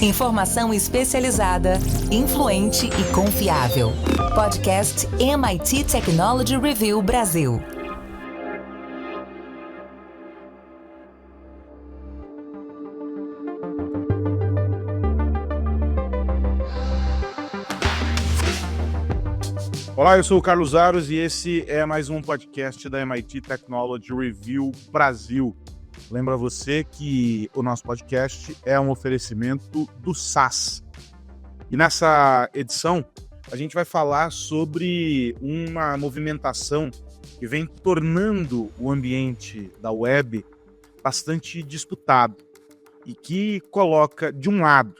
Informação especializada, influente e confiável. Podcast MIT Technology Review Brasil. Olá, eu sou o Carlos Aros e esse é mais um podcast da MIT Technology Review Brasil. Lembra você que o nosso podcast é um oferecimento do SAS. E nessa edição, a gente vai falar sobre uma movimentação que vem tornando o ambiente da web bastante disputado e que coloca, de um lado,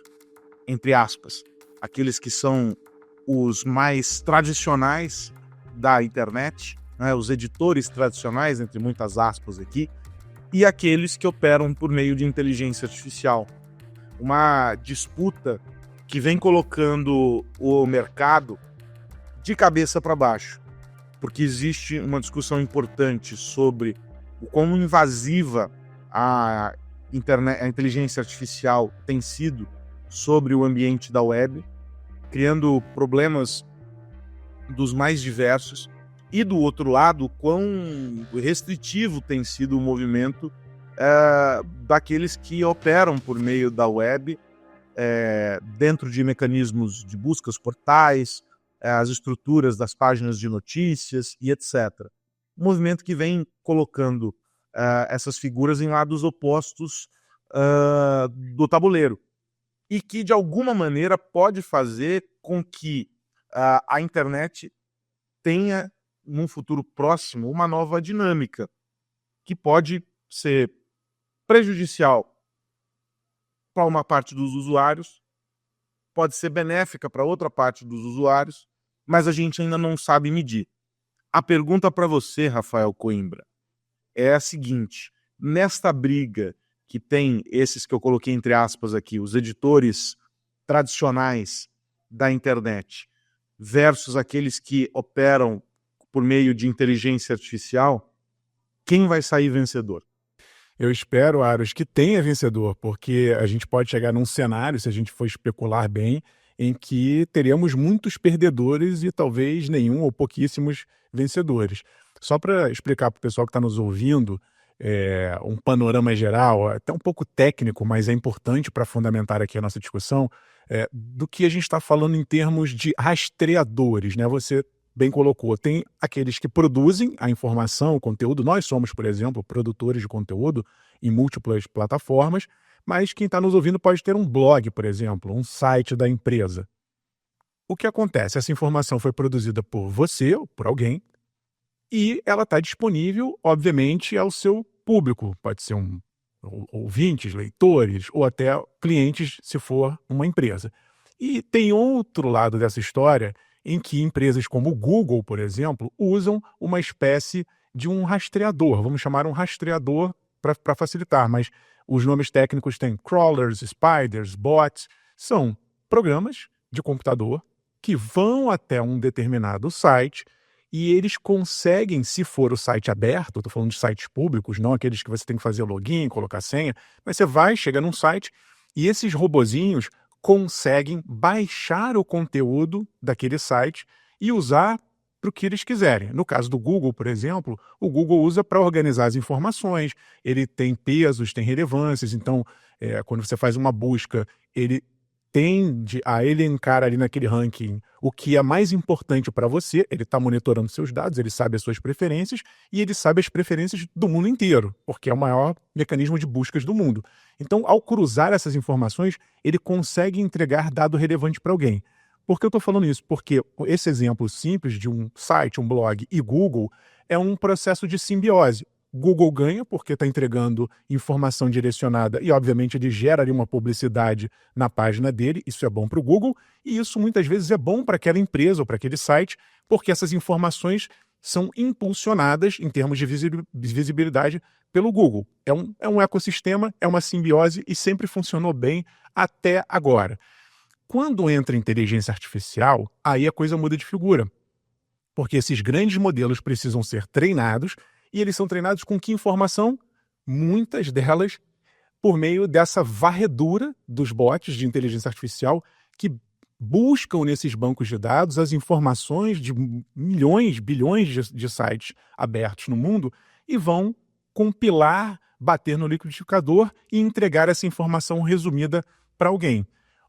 entre aspas, aqueles que são os mais tradicionais da internet, né, os editores tradicionais, entre muitas aspas aqui, e aqueles que operam por meio de inteligência artificial. Uma disputa que vem colocando o mercado de cabeça para baixo, porque existe uma discussão importante sobre o quão invasiva a inteligência artificial tem sido sobre o ambiente da web, criando problemas dos mais diversos, e do outro lado, quão restritivo tem sido o movimento daqueles que operam por meio da web, dentro de mecanismos de buscas, portais, as estruturas das páginas de notícias e etc. Um movimento que vem colocando essas figuras em lados opostos do tabuleiro, e que, de alguma maneira, pode fazer com que a internet tenha, num futuro próximo, uma nova dinâmica, que pode ser prejudicial para uma parte dos usuários, pode ser benéfica para outra parte dos usuários, mas a gente ainda não sabe medir. A pergunta para você, Rafael Coimbra, é a seguinte: nesta briga que tem esses que eu coloquei entre aspas aqui, os editores tradicionais da internet, versus aqueles que operam por meio de inteligência artificial, quem vai sair vencedor? Eu espero, Aros, que tenha vencedor, porque a gente pode chegar num cenário, se a gente for especular bem, em que teremos muitos perdedores e talvez nenhum ou pouquíssimos vencedores. Só para explicar para o pessoal que está nos ouvindo, um panorama geral, até um pouco técnico, mas é importante para fundamentar aqui a nossa discussão, do que a gente está falando em termos de rastreadores, né? Você bem colocou, tem aqueles que produzem a informação, o conteúdo. Nós somos, por exemplo, produtores de conteúdo em múltiplas plataformas, mas quem está nos ouvindo pode ter um blog, por exemplo, um site da empresa. O que acontece? Essa informação foi produzida por você ou por alguém, e ela está disponível, obviamente, ao seu público. Pode ser ouvintes, leitores ou até clientes, se for uma empresa. E tem outro lado dessa história em que empresas como o Google, por exemplo, usam uma espécie de um rastreador. Vamos chamar um rastreador para facilitar, mas os nomes técnicos têm crawlers, spiders, bots. São programas de computador que vão até um determinado site e eles conseguem, se for o site aberto, eu estou falando de sites públicos, não aqueles que você tem que fazer login, colocar senha, mas você chega num site e esses robozinhos conseguem baixar o conteúdo daquele site e usar para o que eles quiserem. No caso do Google, por exemplo, o Google usa para organizar as informações, ele tem pesos, tem relevâncias, então quando você faz uma busca, ele tende a elencar ali naquele ranking o que é mais importante para você. Ele está monitorando seus dados, ele sabe as suas preferências e ele sabe as preferências do mundo inteiro, porque é o maior mecanismo de buscas do mundo. Então, ao cruzar essas informações, ele consegue entregar dado relevante para alguém. Por que eu estou falando isso? Porque esse exemplo simples de um site, um blog e Google é um processo de simbiose. Google ganha porque está entregando informação direcionada e, obviamente, ele gera ali uma publicidade na página dele. Isso é bom para o Google e isso muitas vezes é bom para aquela empresa ou para aquele site, porque essas informações são impulsionadas em termos de visibilidade pelo Google. É um ecossistema, é uma simbiose e sempre funcionou bem até agora. Quando entra inteligência artificial, aí a coisa muda de figura, porque esses grandes modelos precisam ser treinados. E eles são treinados com que informação? Muitas delas por meio dessa varredura dos bots de inteligência artificial que buscam nesses bancos de dados as informações de milhões, bilhões de sites abertos no mundo e vão compilar, bater no liquidificador e entregar essa informação resumida para alguém.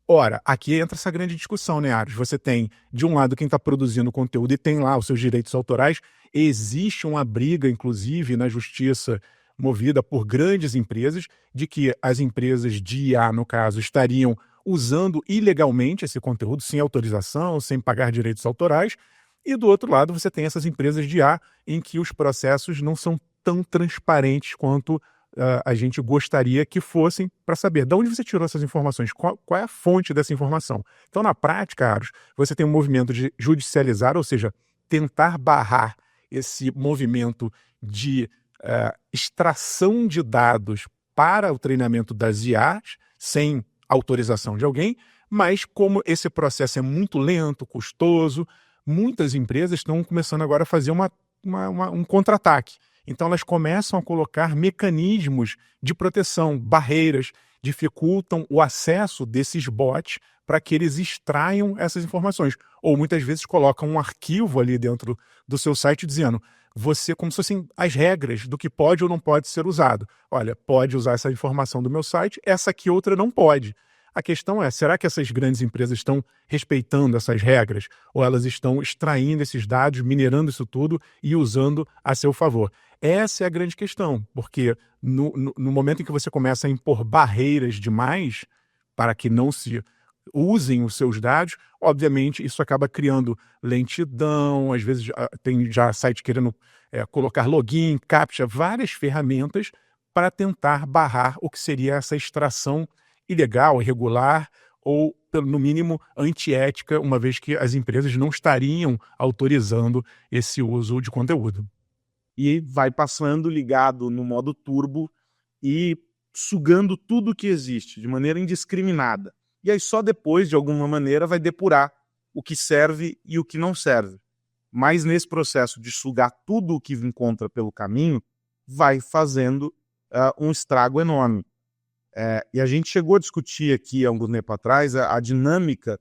Ora, aqui entra essa grande discussão, né, Aros? Você tem, de um lado, quem está produzindo conteúdo e tem lá os seus direitos autorais. Existe uma briga, inclusive, na justiça movida por grandes empresas, de que as empresas de IA, no caso, estariam usando ilegalmente esse conteúdo, sem autorização, sem pagar direitos autorais. E, do outro lado, você tem essas empresas de IA em que os processos não são tão transparentes quanto a gente gostaria que fossem, para saber de onde você tirou essas informações, qual é a fonte dessa informação. Então, na prática, Aros, você tem um movimento de judicializar, ou seja, tentar barrar esse movimento de extração de dados para o treinamento das IAs, sem autorização de alguém, mas como esse processo é muito lento, custoso, muitas empresas estão começando agora a fazer um contra-ataque. Então elas começam a colocar mecanismos de proteção, barreiras, dificultam o acesso desses bots para que eles extraiam essas informações. Ou muitas vezes colocam um arquivo ali dentro do seu site dizendo, você, como se fossem as regras do que pode ou não pode ser usado. Olha, pode usar essa informação do meu site, essa aqui outra não pode. A questão é, será que essas grandes empresas estão respeitando essas regras? Ou elas estão extraindo esses dados, minerando isso tudo e usando a seu favor? Essa é a grande questão, porque no momento em que você começa a impor barreiras demais para que não se usem os seus dados, obviamente isso acaba criando lentidão, às vezes tem já site querendo colocar login, captcha, várias ferramentas para tentar barrar o que seria essa extração ilegal, irregular ou, no mínimo, antiética, uma vez que as empresas não estariam autorizando esse uso de conteúdo. E vai passando ligado no modo turbo e sugando tudo que existe de maneira indiscriminada. E aí só depois, de alguma maneira, vai depurar o que serve e o que não serve. Mas nesse processo de sugar tudo o que encontra pelo caminho, vai fazendo um estrago enorme. E a gente chegou a discutir aqui, há algum tempo atrás, a dinâmica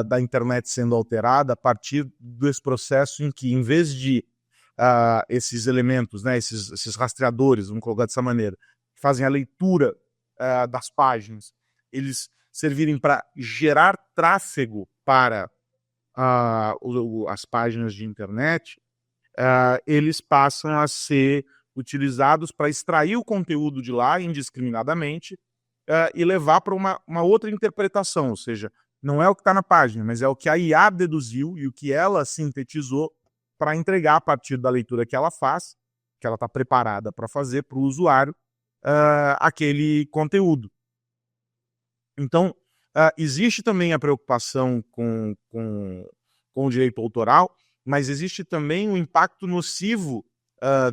da internet sendo alterada a partir desse processo em que, em vez de esses elementos, né, esses rastreadores, vamos colocar dessa maneira, que fazem a leitura das páginas, eles servirem para gerar tráfego para as páginas de internet, eles passam a ser utilizados para extrair o conteúdo de lá indiscriminadamente e levar para uma outra interpretação, ou seja, não é o que está na página, mas é o que a IA deduziu e o que ela sintetizou para entregar a partir da leitura que ela faz, que ela está preparada para fazer para o usuário, aquele conteúdo. Então, existe também a preocupação com o direito autoral, mas existe também um impacto nocivo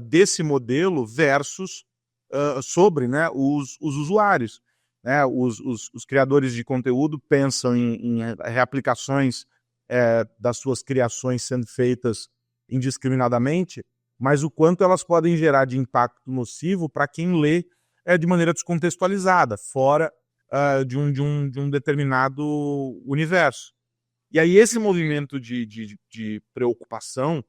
desse modelo versus sobre, né, os usuários. Né? Os criadores de conteúdo pensam em reaplicações das suas criações sendo feitas indiscriminadamente, mas o quanto elas podem gerar de impacto nocivo para quem lê de maneira descontextualizada, fora de um determinado universo. E aí esse movimento de preocupação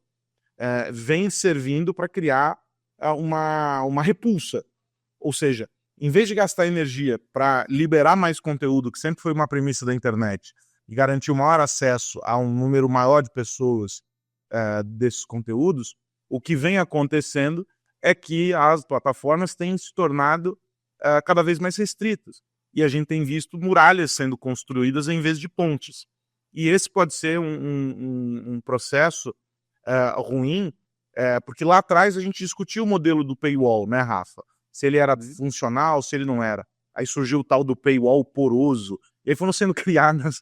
vem servindo para criar uma repulsa. Ou seja, em vez de gastar energia para liberar mais conteúdo, que sempre foi uma premissa da internet, e garantir o maior acesso a um número maior de pessoas desses conteúdos, o que vem acontecendo é que as plataformas têm se tornado cada vez mais restritas. E a gente tem visto muralhas sendo construídas em vez de pontes. E esse pode ser um processo ruim, porque lá atrás a gente discutiu o modelo do paywall, né, Rafa? Se ele era funcional, se ele não era. Aí surgiu o tal do paywall poroso. E aí foram sendo criadas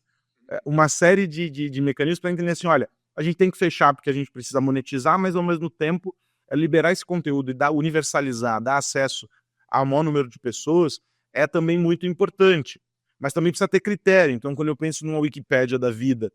uma série de mecanismos para entender assim, olha, a gente tem que fechar porque a gente precisa monetizar, mas ao mesmo tempo liberar esse conteúdo e universalizar, dar acesso ao maior número de pessoas é também muito importante. Mas também precisa ter critério. Então, quando eu penso numa Wikipédia da vida,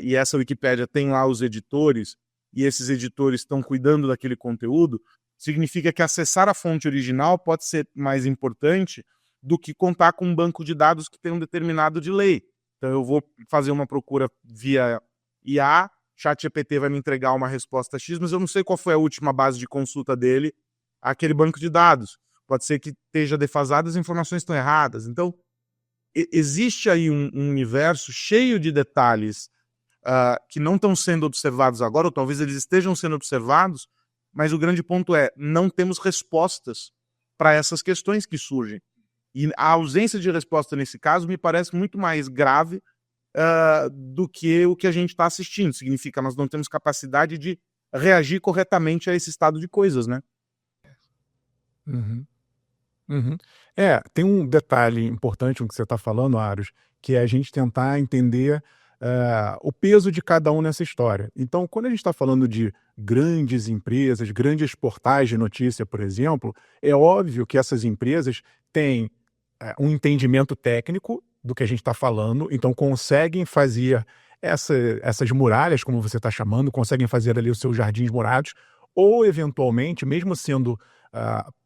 e essa Wikipédia tem lá os editores, e esses editores estão cuidando daquele conteúdo, significa que acessar a fonte original pode ser mais importante do que contar com um banco de dados que tem um determinado delay. Então eu vou fazer uma procura via IA, ChatGPT vai me entregar uma resposta X, mas eu não sei qual foi a última base de consulta dele àquele banco de dados. Pode ser que esteja defasado, as informações estão erradas. Então, existe aí um universo cheio de detalhes que não estão sendo observados agora, ou talvez eles estejam sendo observados, mas o grande ponto é, não temos respostas para essas questões que surgem. E a ausência de resposta nesse caso me parece muito mais grave do que o que a gente está assistindo. Significa que nós não temos capacidade de reagir corretamente a esse estado de coisas, né? Uhum. Uhum. Tem um detalhe importante no que você está falando, Aros, que é a gente tentar entender o peso de cada um nessa história. Então, quando a gente está falando de grandes empresas, grandes portais de notícia, por exemplo, é óbvio que essas empresas têm um entendimento técnico do que a gente está falando, então conseguem fazer essas muralhas, como você está chamando, conseguem fazer ali os seus jardins murados, ou eventualmente, mesmo sendo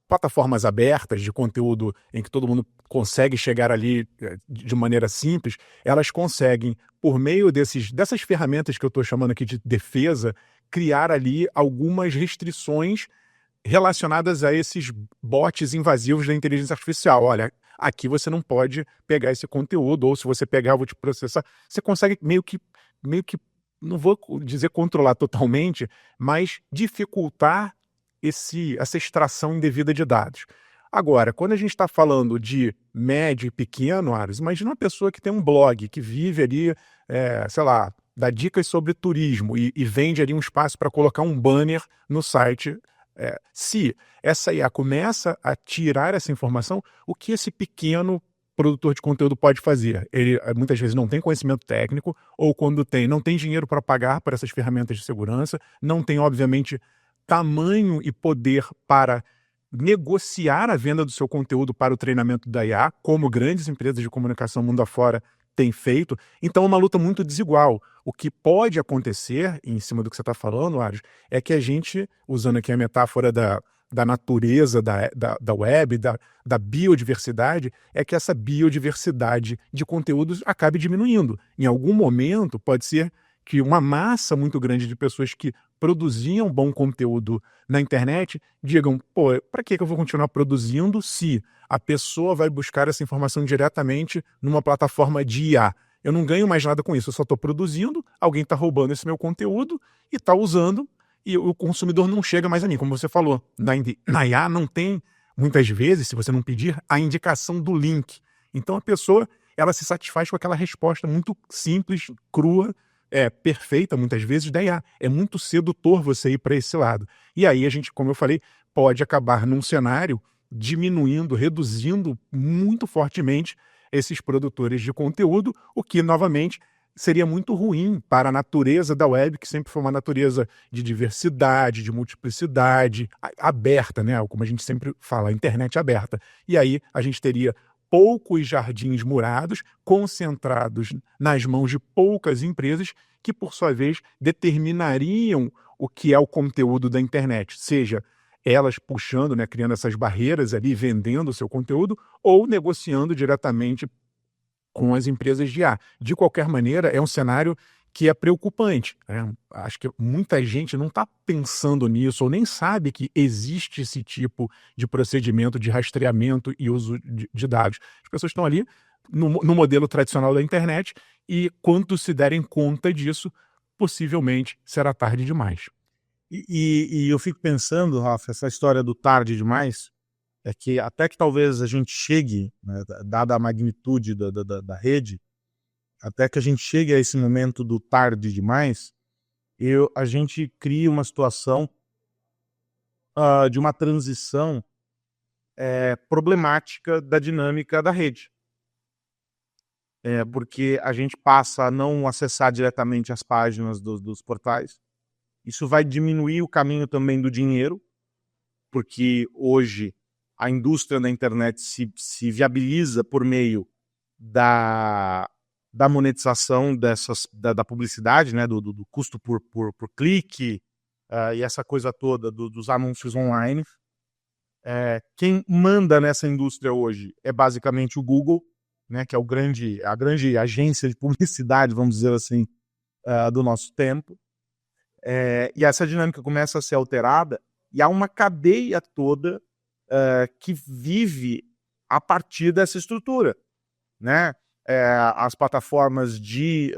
plataformas abertas de conteúdo em que todo mundo consegue chegar ali de maneira simples, elas conseguem, por meio dessas ferramentas que eu estou chamando aqui de defesa, criar ali algumas restrições relacionadas a esses bots invasivos da inteligência artificial. Olha, aqui você não pode pegar esse conteúdo, ou se você pegar, eu vou te processar. Você consegue meio que, não vou dizer controlar totalmente, mas dificultar essa extração indevida de dados. Agora, quando a gente está falando de médio e pequeno, Aros, imagina uma pessoa que tem um blog, que vive ali, sei lá, dá dicas sobre turismo e vende ali um espaço para colocar um banner no site. Se essa IA começa a tirar essa informação, o que esse pequeno produtor de conteúdo pode fazer? Ele muitas vezes não tem conhecimento técnico, ou quando tem, não tem dinheiro para pagar por essas ferramentas de segurança, não tem, obviamente, tamanho e poder para negociar a venda do seu conteúdo para o treinamento da IA, como grandes empresas de comunicação mundo afora têm feito. Então é uma luta muito desigual. O que pode acontecer, em cima do que você está falando, Ares, é que a gente, usando aqui a metáfora da natureza, da web, da biodiversidade, é que essa biodiversidade de conteúdos acabe diminuindo. Em algum momento, pode ser que uma massa muito grande de pessoas que produziam bom conteúdo na internet digam, pô, para que eu vou continuar produzindo se a pessoa vai buscar essa informação diretamente numa plataforma de IA? Eu não ganho mais nada com isso, eu só estou produzindo, alguém está roubando esse meu conteúdo e está usando, e o consumidor não chega mais a mim, como você falou. Na IA não tem, muitas vezes, se você não pedir, a indicação do link. Então a pessoa, ela se satisfaz com aquela resposta muito simples, crua, perfeita muitas vezes da IA. É muito sedutor você ir para esse lado. E aí a gente, como eu falei, pode acabar num cenário diminuindo, reduzindo muito fortemente esses produtores de conteúdo, o que, novamente, seria muito ruim para a natureza da web, que sempre foi uma natureza de diversidade, de multiplicidade, aberta, né? Como a gente sempre fala, a internet aberta. E aí a gente teria poucos jardins murados concentrados nas mãos de poucas empresas que, por sua vez, determinariam o que é o conteúdo da internet, seja elas puxando, né, criando essas barreiras ali, vendendo o seu conteúdo, ou negociando diretamente com as empresas de IA. De qualquer maneira, é um cenário que é preocupante, né? Acho que muita gente não está pensando nisso ou nem sabe que existe esse tipo de procedimento de rastreamento e uso de dados. As pessoas estão ali no modelo tradicional da internet e, quando se derem conta disso, possivelmente será tarde demais. E eu fico pensando, Rafa, essa história do tarde demais, é que até que talvez a gente chegue, né, dada a magnitude da rede, até que a gente chegue a esse momento do tarde demais, a gente cria uma situação de uma transição problemática da dinâmica da rede. Porque a gente passa a não acessar diretamente as páginas dos portais. Isso vai diminuir o caminho também do dinheiro, porque hoje a indústria da internet se viabiliza por meio da monetização da publicidade, né, do custo por clique, e essa coisa toda dos anúncios online. Quem manda nessa indústria hoje é basicamente o Google, né, que é a grande agência de publicidade, vamos dizer assim, do nosso tempo. E essa dinâmica começa a ser alterada e há uma cadeia toda que vive a partir dessa estrutura, né? As plataformas de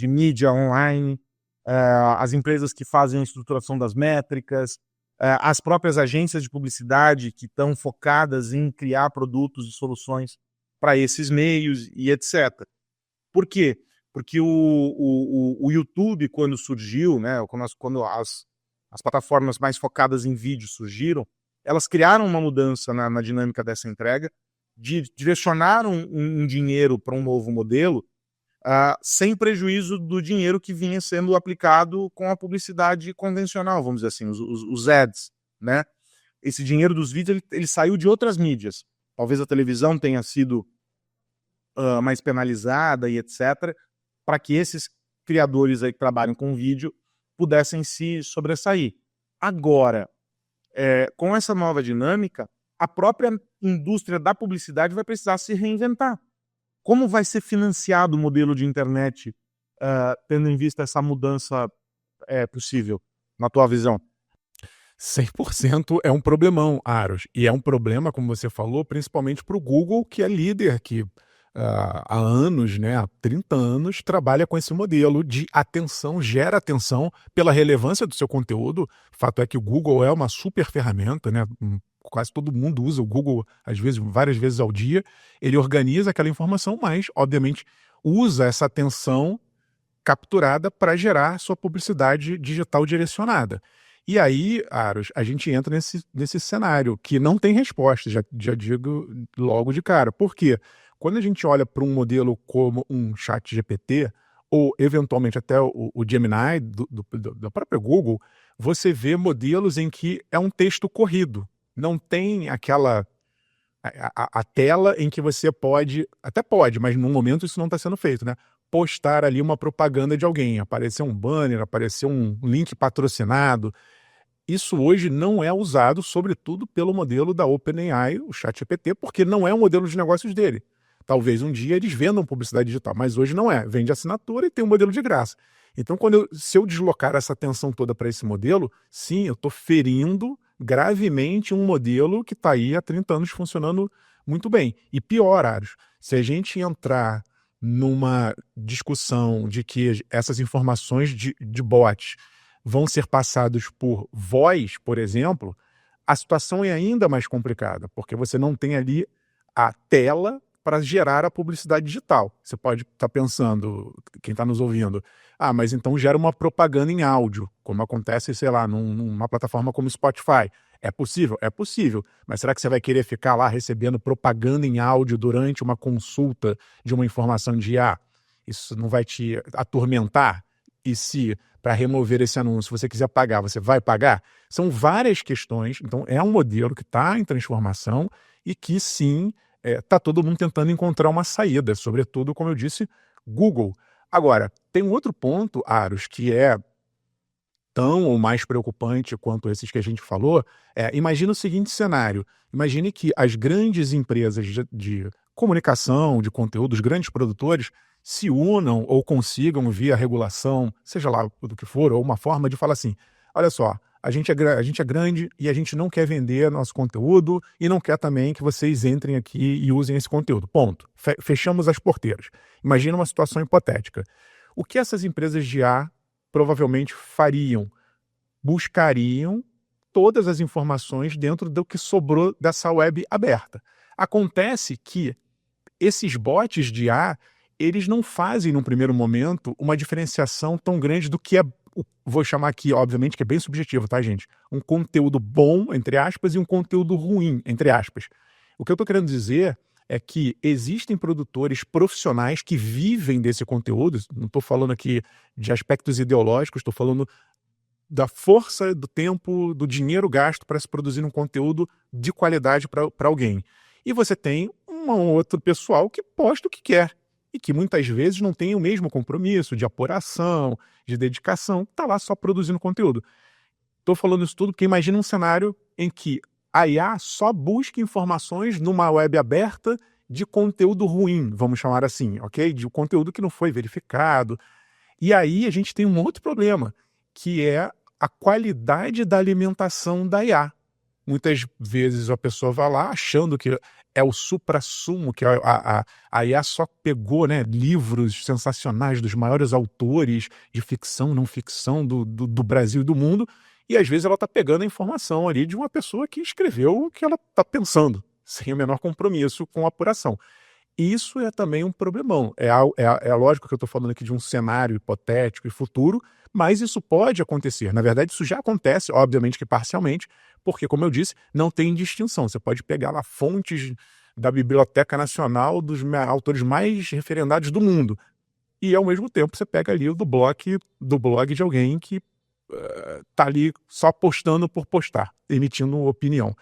mídia online, as empresas que fazem a estruturação das métricas, as próprias agências de publicidade que estão focadas em criar produtos e soluções para esses meios e etc. Por quê? Porque o YouTube, quando surgiu, né, quando as plataformas mais focadas em vídeo surgiram, elas criaram uma mudança na dinâmica dessa entrega, direcionaram um dinheiro para um novo modelo, sem prejuízo do dinheiro que vinha sendo aplicado com a publicidade convencional, vamos dizer assim, os ads, né? Esse dinheiro dos vídeos ele saiu de outras mídias. Talvez a televisão tenha sido mais penalizada e etc., para que esses criadores aí que trabalham com vídeo pudessem se sobressair. Agora, com essa nova dinâmica, a própria indústria da publicidade vai precisar se reinventar. Como vai ser financiado o modelo de internet, tendo em vista essa mudança possível, na tua visão? 100% é um problemão, Aros. E é um problema, como você falou, principalmente para o Google, que é líder, que há anos, né, há 30 anos, trabalha com esse modelo de atenção, gera atenção pela relevância do seu conteúdo. O fato é que o Google é uma super ferramenta, né? Quase todo mundo usa o Google, às vezes, várias vezes ao dia. Ele organiza aquela informação, mas, obviamente, usa essa atenção capturada para gerar sua publicidade digital direcionada. E aí, Aros, a gente entra nesse cenário que não tem resposta, já digo logo de cara. Por quê? Quando a gente olha para um modelo como um ChatGPT, ou eventualmente até o Gemini da própria Google, você vê modelos em que é um texto corrido. Não tem aquela a tela em que você pode, até pode, mas no momento isso não está sendo feito, né? Postar ali uma propaganda de alguém, aparecer um banner, aparecer um link patrocinado. Isso hoje não é usado, sobretudo pelo modelo da OpenAI, o ChatGPT, porque não é o modelo de negócios dele. Talvez um dia eles vendam publicidade digital, mas hoje não é. Vende assinatura e tem um modelo de graça. Então, se eu deslocar essa atenção toda para esse modelo, sim, eu estou ferindo gravemente um modelo que está aí há 30 anos funcionando muito bem. E pior, Aros, se a gente entrar numa discussão de que essas informações de bots vão ser passados por voz, por exemplo, a situação é ainda mais complicada, porque você não tem ali a tela para gerar a publicidade digital. Você pode estar pensando, quem está nos ouvindo, mas então gera uma propaganda em áudio, como acontece, sei lá, numa plataforma como Spotify. É possível? É possível. Mas será que você vai querer ficar lá recebendo propaganda em áudio durante uma consulta de uma informação de IA? Isso não vai te atormentar? E se, para remover esse anúncio, você quiser pagar, você vai pagar? São várias questões. Então, é um modelo que está em transformação e que, sim, está todo mundo tentando encontrar uma saída, sobretudo, como eu disse, Google. Agora, tem um outro ponto, Aros, que é tão ou mais preocupante quanto esses que a gente falou. Imagina o seguinte cenário. Imagine que as grandes empresas de comunicação, de conteúdo, os grandes produtores, se unam ou consigam, via regulação, seja lá do que for, ou uma forma de falar assim, olha só, a gente é grande e a gente não quer vender nosso conteúdo e não quer também que vocês entrem aqui e usem esse conteúdo. Ponto. Fechamos as porteiras. Imagina uma situação hipotética. O que essas empresas de IA provavelmente fariam? Buscariam todas as informações dentro do que sobrou dessa web aberta. Acontece que esses bots de IA, eles não fazem, num primeiro momento, uma diferenciação tão grande do que é, vou chamar aqui, obviamente, que é bem subjetivo, tá, gente? Um conteúdo bom, entre aspas, e um conteúdo ruim, entre aspas. O que eu estou querendo dizer é que existem produtores profissionais que vivem desse conteúdo, não estou falando aqui de aspectos ideológicos, estou falando da força, do tempo, do dinheiro gasto para se produzir um conteúdo de qualidade para alguém. E você tem um outro pessoal que posta o que quer e que muitas vezes não tem o mesmo compromisso de apuração, de dedicação, está lá só produzindo conteúdo. Estou falando isso tudo porque imagina um cenário em que a IA só busca informações numa web aberta de conteúdo ruim, vamos chamar assim, ok? De conteúdo que não foi verificado. E aí a gente tem um outro problema, que é a qualidade da alimentação da IA. Muitas vezes a pessoa vai lá achando que é o suprassumo, que a IA só pegou, né, livros sensacionais dos maiores autores de ficção, não ficção do Brasil e do mundo, e às vezes ela está pegando a informação ali de uma pessoa que escreveu o que ela está pensando, sem o menor compromisso com a apuração. Isso é também um problemão. É lógico que eu estou falando aqui de um cenário hipotético e futuro, mas isso pode acontecer. Na verdade, isso já acontece, obviamente que parcialmente, porque, como eu disse, não tem distinção. Você pode pegar lá fontes da Biblioteca Nacional dos autores mais referendados do mundo. E, ao mesmo tempo, você pega ali o do blog de alguém que está ali só postando por postar, emitindo opinião.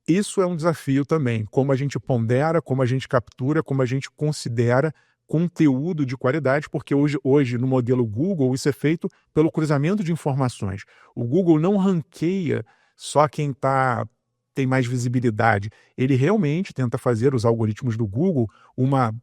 Isso é um desafio também, como a gente pondera, como a gente captura, como a gente considera conteúdo de qualidade, porque hoje no modelo Google isso é feito pelo cruzamento de informações. O Google não ranqueia só quem tem mais visibilidade. Ele realmente tenta fazer, os algoritmos do Google,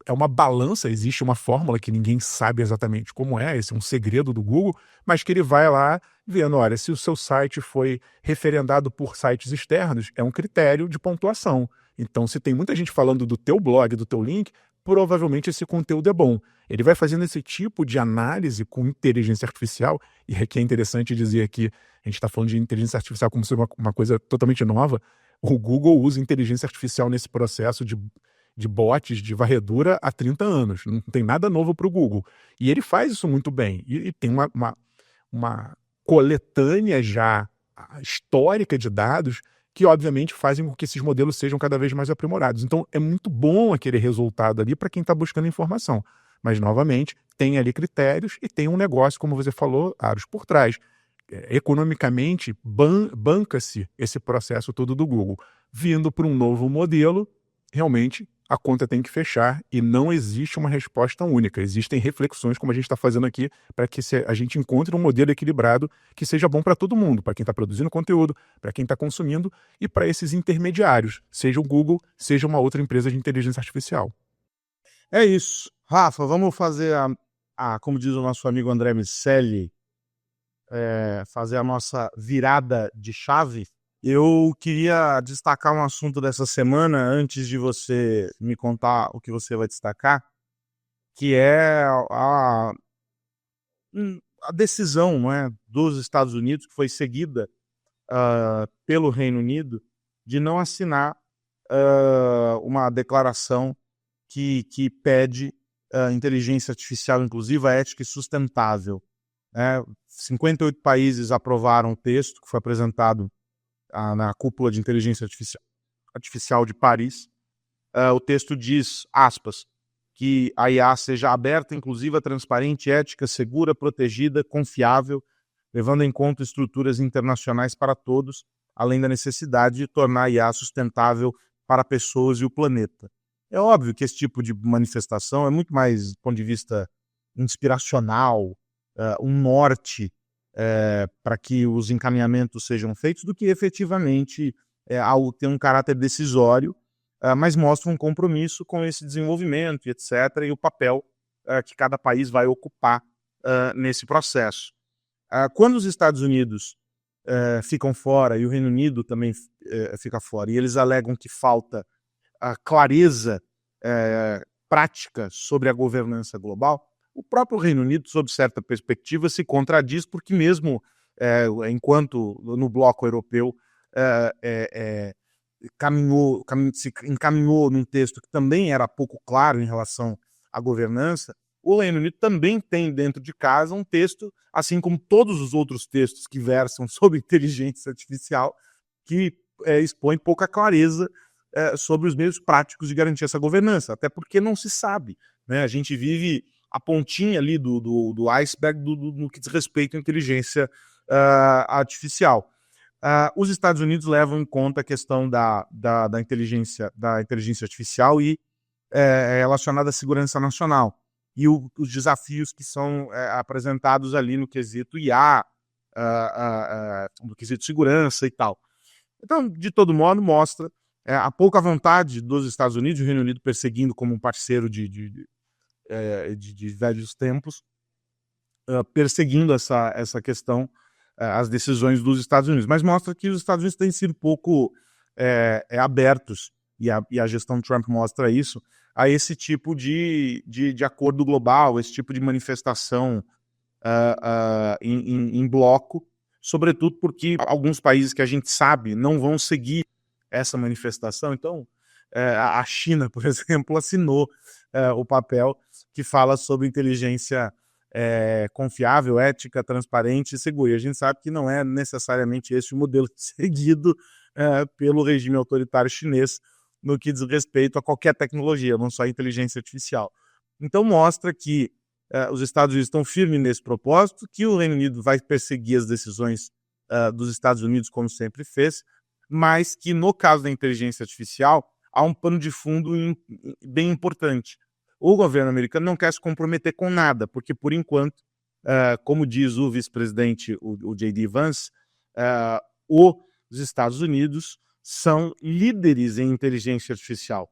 é uma balança, existe uma fórmula que ninguém sabe exatamente como é, esse é um segredo do Google, mas que ele vai lá vendo, olha, se o seu site foi referendado por sites externos, é um critério de pontuação. Então, se tem muita gente falando do teu blog, do teu link, provavelmente esse conteúdo é bom. Ele vai fazendo esse tipo de análise com inteligência artificial, e aqui é interessante dizer que a gente está falando de inteligência artificial como se fosse uma coisa totalmente nova. O Google usa inteligência artificial nesse processo de bots, de varredura há 30 anos. Não tem nada novo para o Google. E ele faz isso muito bem. E tem uma coletânea já histórica de dados que, obviamente, fazem com que esses modelos sejam cada vez mais aprimorados. Então, é muito bom aquele resultado ali para quem está buscando informação. Mas, novamente, tem ali critérios e tem um negócio, como você falou, Aros, por trás. Economicamente, banca-se esse processo todo do Google. Vindo para um novo modelo, realmente a conta tem que fechar e não existe uma resposta única. Existem reflexões, como a gente está fazendo aqui, para que a gente encontre um modelo equilibrado que seja bom para todo mundo, para quem está produzindo conteúdo, para quem está consumindo e para esses intermediários, seja o Google, seja uma outra empresa de inteligência artificial. É isso. Rafa, vamos fazer como diz o nosso amigo André Miceli, fazer a nossa virada de chave. Eu queria destacar um assunto dessa semana, antes de você me contar o que você vai destacar, que é a decisão, não é, dos Estados Unidos, que foi seguida pelo Reino Unido, de não assinar uma declaração que pede inteligência artificial inclusiva, ética e sustentável. 58 países aprovaram o texto que foi apresentado na cúpula de inteligência artificial de Paris. O texto diz, aspas, que a IA seja aberta, inclusiva, transparente, ética, segura, protegida, confiável, levando em conta estruturas internacionais para todos, além da necessidade de tornar a IA sustentável para pessoas e o planeta. É óbvio que esse tipo de manifestação é muito mais do ponto de vista inspiracional, um norte para que os encaminhamentos sejam feitos, do que efetivamente algo tem um caráter decisório, mas mostra um compromisso com esse desenvolvimento, etc., e o papel que cada país vai ocupar nesse processo. Quando os Estados Unidos ficam fora e o Reino Unido também fica fora, e eles alegam que falta clareza prática sobre a governança global, o próprio Reino Unido, sob certa perspectiva, se contradiz, porque mesmo enquanto no bloco europeu se encaminhou num texto que também era pouco claro em relação à governança, o Reino Unido também tem dentro de casa um texto, assim como todos os outros textos que versam sobre inteligência artificial, que expõe pouca clareza sobre os meios práticos de garantir essa governança, até porque não se sabe, né? A gente vive a pontinha ali do iceberg no que diz respeito à inteligência artificial. Os Estados Unidos levam em conta a questão da inteligência artificial e relacionada à segurança nacional e os desafios que são apresentados ali no quesito IA, no quesito de segurança e tal. Então, de todo modo, mostra a pouca vontade dos Estados Unidos, o Reino Unido perseguindo como um parceiro de velhos tempos, perseguindo essa questão, as decisões dos Estados Unidos. Mas mostra que os Estados Unidos têm sido pouco abertos, e a gestão Trump mostra isso, a esse tipo de acordo global, esse tipo de manifestação em bloco, sobretudo porque alguns países que a gente sabe não vão seguir essa manifestação. Então, a China, por exemplo, assinou o papel que fala sobre inteligência confiável, ética, transparente e segura. E a gente sabe que não é necessariamente esse o modelo seguido pelo regime autoritário chinês no que diz respeito a qualquer tecnologia, não só a inteligência artificial. Então mostra que os Estados Unidos estão firmes nesse propósito, que o Reino Unido vai perseguir as decisões dos Estados Unidos, como sempre fez, mas que no caso da inteligência artificial há um pano de fundo bem importante. O governo americano não quer se comprometer com nada, porque por enquanto, como diz o vice-presidente, o J.D. Vance, os Estados Unidos são líderes em inteligência artificial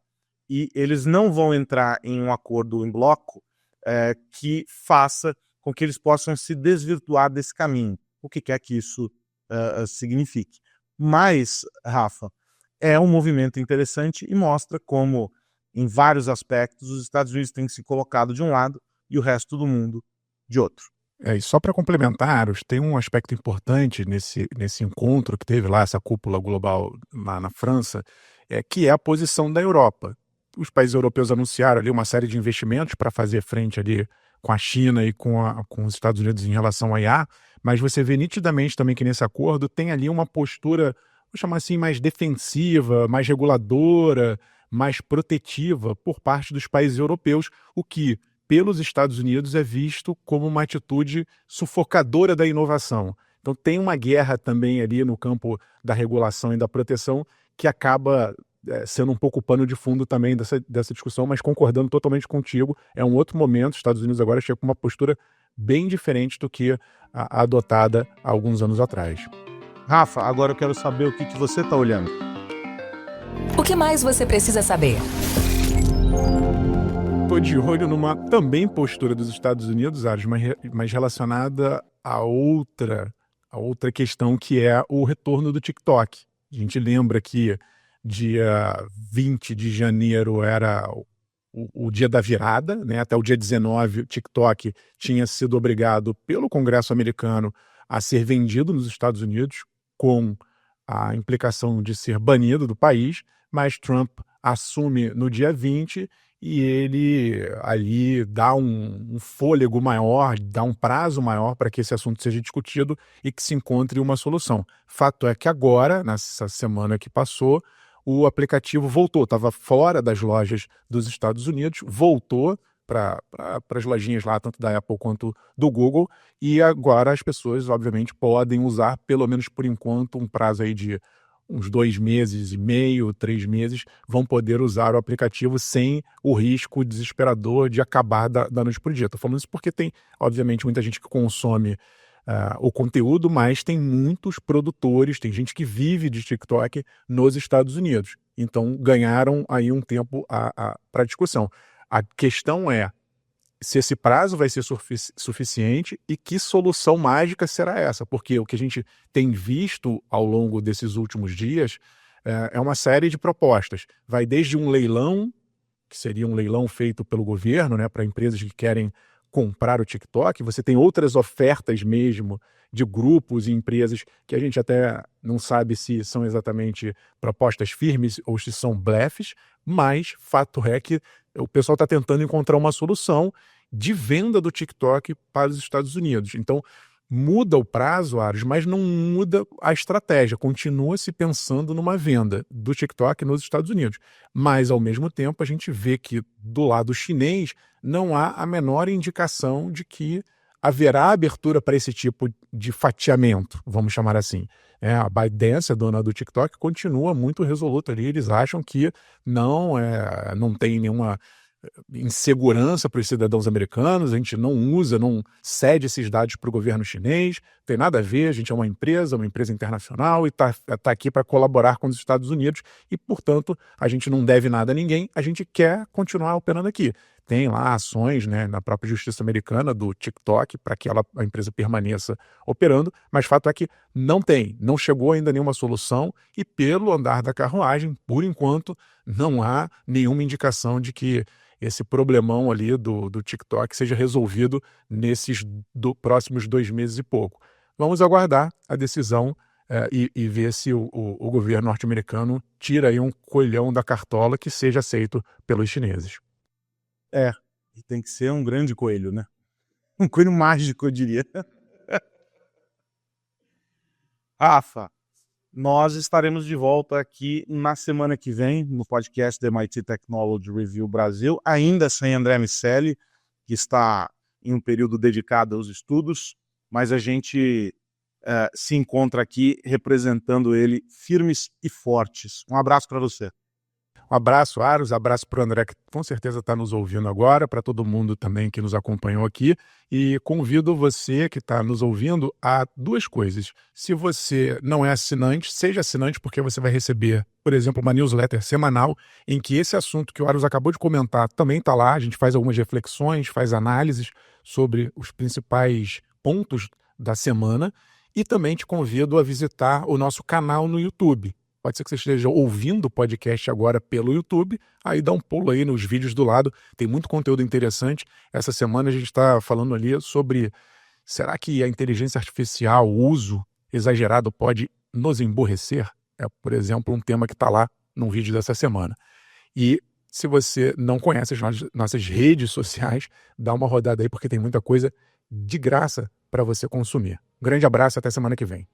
e eles não vão entrar em um acordo em bloco que faça com que eles possam se desvirtuar desse caminho, o que quer que isso signifique. Mas, Rafa, é um movimento interessante e mostra como, em vários aspectos, os Estados Unidos têm se colocado de um lado e o resto do mundo de outro. E só para complementar, Aros, tem um aspecto importante nesse encontro que teve lá, essa cúpula global lá na França, que é a posição da Europa. Os países europeus anunciaram ali uma série de investimentos para fazer frente ali com a China e com os Estados Unidos em relação à IA, mas você vê nitidamente também que nesse acordo tem ali uma postura, vou chamar assim, mais defensiva, mais reguladora, mais protetiva por parte dos países europeus, o que pelos Estados Unidos é visto como uma atitude sufocadora da inovação. Então tem uma guerra também ali no campo da regulação e da proteção que acaba sendo um pouco o pano de fundo também dessa discussão, mas concordando totalmente contigo, é um outro momento. Os Estados Unidos agora chega com uma postura bem diferente do que a adotada há alguns anos atrás. Rafa, agora eu quero saber o que você está olhando. O que mais você precisa saber? Estou de olho numa também postura dos Estados Unidos, Ares, mas relacionada a outra questão, que é o retorno do TikTok. A gente lembra que dia 20 de janeiro era o dia da virada, né? Até o dia 19, o TikTok tinha sido obrigado pelo Congresso americano a ser vendido nos Estados Unidos, com a implicação de ser banido do país, mas Trump assume no dia 20 e ele ali dá um fôlego maior, dá um prazo maior para que esse assunto seja discutido e que se encontre uma solução. Fato é que agora, nessa semana que passou, o aplicativo voltou, estava fora das lojas dos Estados Unidos, voltou para as lojinhas lá, tanto da Apple quanto do Google, e agora as pessoas, obviamente, podem usar, pelo menos por enquanto, um prazo aí de uns 2 meses e meio, 3 meses, vão poder usar o aplicativo sem o risco desesperador de acabar da noite para o dia. Estou falando isso porque tem, obviamente, muita gente que consome o conteúdo, mas tem muitos produtores, tem gente que vive de TikTok nos Estados Unidos. Então, ganharam aí um tempo para discussão. A questão é se esse prazo vai ser suficiente e que solução mágica será essa, porque o que a gente tem visto ao longo desses últimos dias é uma série de propostas. Vai desde um leilão, que seria um leilão feito pelo governo, né, para empresas que querem comprar o TikTok. Você tem outras ofertas mesmo de grupos e empresas que a gente até não sabe se são exatamente propostas firmes ou se são blefes, mas fato é que o pessoal está tentando encontrar uma solução de venda do TikTok para os Estados Unidos. Então, muda o prazo, Ares, mas não muda a estratégia. Continua-se pensando numa venda do TikTok nos Estados Unidos. Mas, ao mesmo tempo, a gente vê que, do lado chinês, não há a menor indicação de que haverá abertura para esse tipo de fatiamento, vamos chamar assim. A ByteDance, a dona do TikTok, continua muito resoluta ali. Eles acham que não tem nenhuma insegurança para os cidadãos americanos, a gente não usa, não cede esses dados para o governo chinês, tem nada a ver, a gente é uma empresa internacional e está aqui para colaborar com os Estados Unidos e, portanto, a gente não deve nada a ninguém, a gente quer continuar operando aqui. Tem lá ações, né, na própria justiça americana do TikTok para que a empresa permaneça operando, mas fato é que não chegou ainda nenhuma solução e pelo andar da carruagem, por enquanto, não há nenhuma indicação de que esse problemão ali do TikTok seja resolvido nesses próximos 2 meses e pouco. Vamos aguardar a decisão e ver se o governo norte-americano tira aí um coelhão da cartola que seja aceito pelos chineses. E tem que ser um grande coelho, né? Um coelho mágico, eu diria. Rafa, nós estaremos de volta aqui na semana que vem, no podcast da MIT Technology Review Brasil, ainda sem André Miceli, que está em um período dedicado aos estudos, mas a gente se encontra aqui representando ele firmes e fortes. Um abraço para você. Um abraço, Aros, abraço para o André, que com certeza está nos ouvindo agora, para todo mundo também que nos acompanhou aqui. E convido você que está nos ouvindo a 2 coisas. Se você não é assinante, seja assinante, porque você vai receber, por exemplo, uma newsletter semanal em que esse assunto que o Aros acabou de comentar também está lá. A gente faz algumas reflexões, faz análises sobre os principais pontos da semana. E também te convido a visitar o nosso canal no YouTube. Pode ser que você esteja ouvindo o podcast agora pelo YouTube, aí dá um pulo aí nos vídeos do lado, tem muito conteúdo interessante. Essa semana a gente está falando ali sobre, será que a inteligência artificial, o uso exagerado pode nos emburrecer? É, por exemplo, um tema que está lá no vídeo dessa semana. E se você não conhece as nossas redes sociais, dá uma rodada aí porque tem muita coisa de graça para você consumir. Um grande abraço, até semana que vem.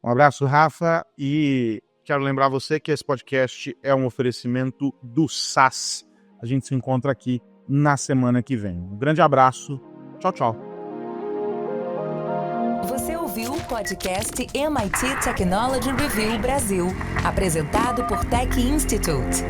Um abraço, Rafa, e quero lembrar você que esse podcast é um oferecimento do SAS. A gente se encontra aqui na semana que vem. Um grande abraço. Tchau, tchau. Você ouviu o podcast MIT Technology Review Brasil, apresentado por Tech Institute.